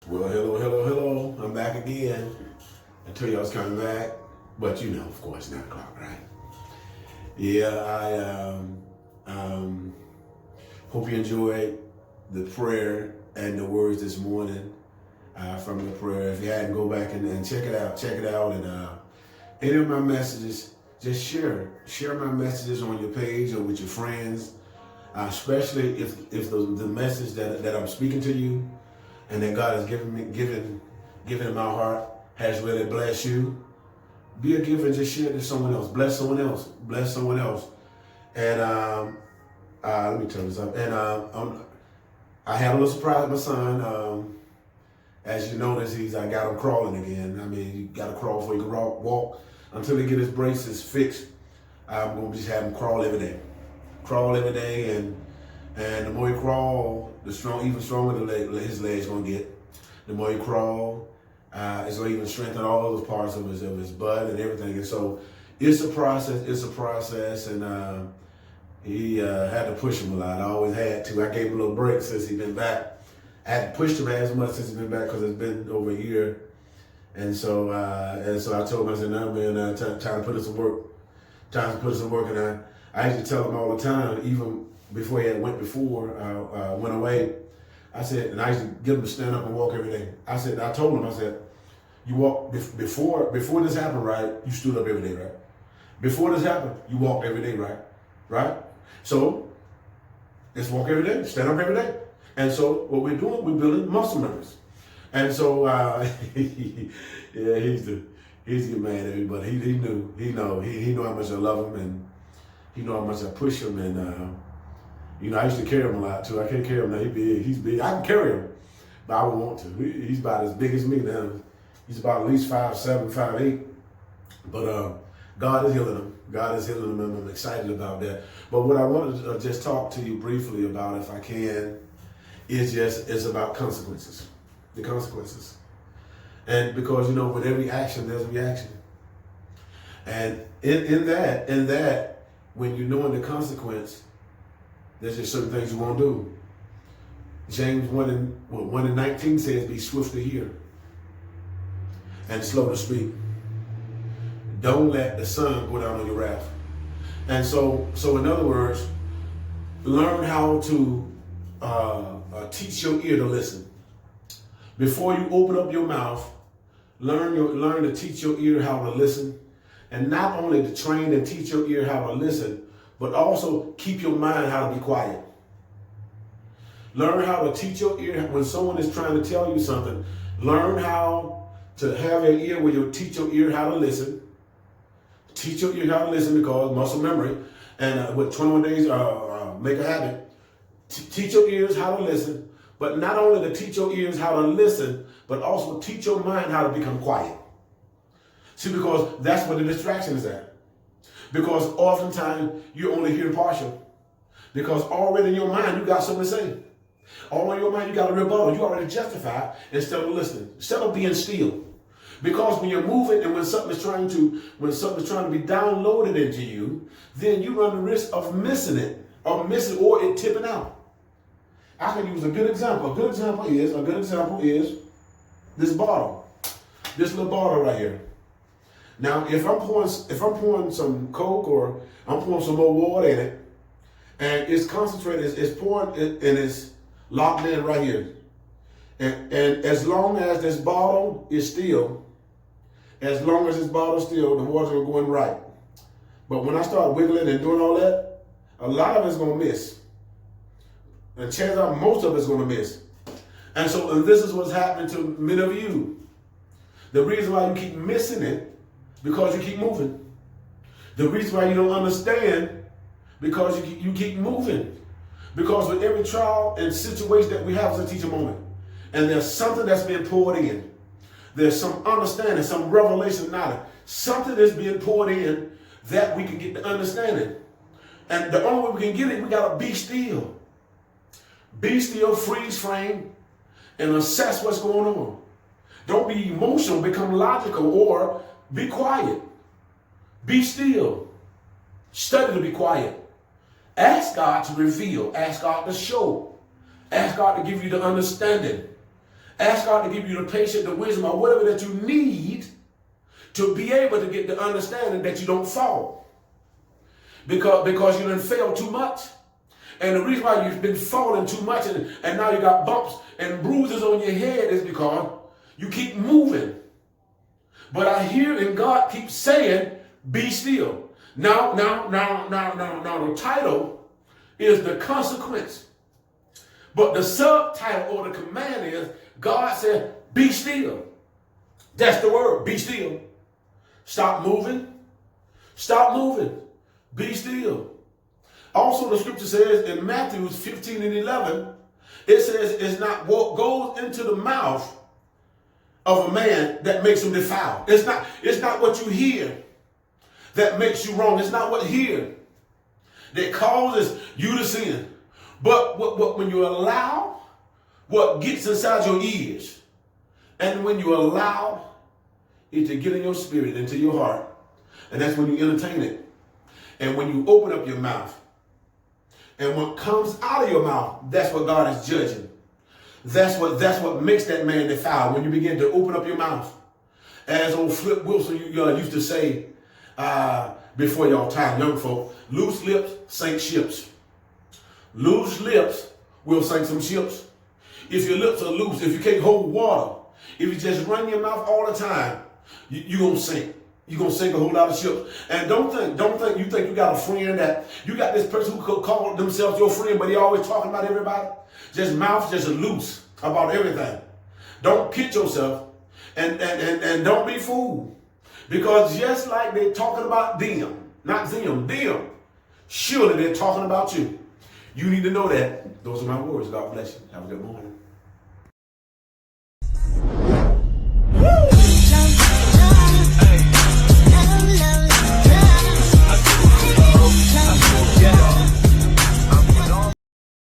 Well, hello. I'm back again. I told you I was coming back, but you know, of course, 9 o'clock, right? Yeah, I hope you enjoyed the prayer and the words this morning from the prayer. If you hadn't, go back and check it out. And any of my messages, just share my messages on your page or with your friends, especially if the message that I'm speaking to you and that God has given in my heart has really blessed you. Be a giver and just share it to someone else. Bless someone else. And let me turn this up. And I had a little surprise with my son. As you notice, I got him crawling again. I mean, you got to crawl before you can walk. Until he get his braces fixed, I'm going to just have him crawl every day. And the more he crawl, even stronger his legs going to get. The more he crawl, it's going to even strengthen all those parts of his butt and everything. And so it's a process. And he had to push him a lot. I always had to. I gave him a little break since he's been back. I hadn't pushed him as much since he's been back because it's been over a year. And so I told him, I said, no, man, time to put in some work. And I used to tell him all the time, even before he went away, I said, and I used to get him to stand up and walk every day. I told him, you walk, before this happened, right, you stood up every day, right? Before this happened, you walked every day, right? Right? So, let's walk every day, stand up every day. And so, what we're doing, we're building muscle memories. And so, yeah, he's a good man, everybody. He knew how much I love him, and he knew how much I push him, and I used to carry him a lot too. I can't carry him now. He's big. I can carry him, but I don't want to. He's about as big as me now. He's about at least 5'7", 5'8". But God is healing him. And I'm excited about that. But what I wanted to just talk to you briefly about, if I can, is about consequences. The consequences. And because, with every action, there's a reaction. And in that, when you're knowing the consequence, there's just certain things you won't do. James 1:19 says, be swift to hear and slow to speak. Don't let the sun go down on your wrath. And so in other words, learn how to teach your ear to listen. Before you open up your mouth, learn to teach your ear how to listen. And not only to train and teach your ear how to listen, but also keep your mind how to be quiet. Learn how to teach your ear when someone is trying to tell you something. Learn how to have your ear where you teach your ear how to listen. Teach your ear how to listen, because muscle memory. And with 21 days, make a habit. Teach your ears how to listen. But not only to teach your ears how to listen, but also teach your mind how to become quiet. See, because that's where the distraction is at. Because oftentimes you only hear partial. Because already in your mind, you got something to say. Already in your mind, you got a rebuttal. You already justify instead of listening, instead of being still. Because when you're moving and when something is trying to be downloaded into you, then you run the risk of missing it or it tipping out. I can use a good example. A good example is this bottle. This little bottle right here. Now, if I'm pouring some Coke or I'm pouring some more water in it, and it's concentrated, it's pouring, and it's locked in right here. And as long as this bottle is still, the water's going to go in right. But when I start wiggling and doing all that, a lot of it's going to miss. And chances are most of it's going to miss. And so this is what's happening to many of you. The reason why you keep missing it, because you keep moving. The reason why you don't understand, because you keep moving. Because with every trial and situation that we have as a teacher moment, and there's something that's being poured in. There's some understanding, some revelation knowledge. Something is being poured in that we can get the understanding. And the only way we can get it, we got to be still. Be still, freeze frame, and assess what's going on. Don't be emotional, become logical, or be quiet. Be still. Study to be quiet. Ask God to reveal. Ask God to show. Ask God to give you the understanding. Ask God to give you the patience, the wisdom, or whatever that you need to be able to get the understanding that you don't fall. Because you done failed too much. And the reason why you've been falling too much and now you got bumps and bruises on your head is because you keep moving. But I hear and God keeps saying, be still. Now, the title is the consequence. But the subtitle or the command is, God said, be still. That's the word, be still. Stop moving. Stop moving. Be still. Also, the scripture says in Matthew 15 and 11, it says, it's not what goes into the mouth of a man that makes him defiled. It's not what you hear that makes you wrong. It's not what you hear that causes you to sin. But when you allow what gets inside your ears, and when you allow it to get in your spirit, into your heart, and that's when you entertain it. And when you open up your mouth, and what comes out of your mouth, that's what God is judging. That's what makes that man defiled. When you begin to open up your mouth. As old Flip Wilson used to say before y'all time, young folk, loose lips sink ships. Loose lips will sink some ships. If your lips are loose, if you can't hold water, if you just run your mouth all the time, you're going to sink. You're going to sink a whole lot of ships. And don't think you think you got a friend that, you got this person who could call themselves your friend, but he always talking about everybody. Just mouth just loose about everything. Don't kid yourself and don't be fooled. Because just like they're talking about them, not them, surely they're talking about you. You need to know that. Those are my words. God bless you. Have a good morning.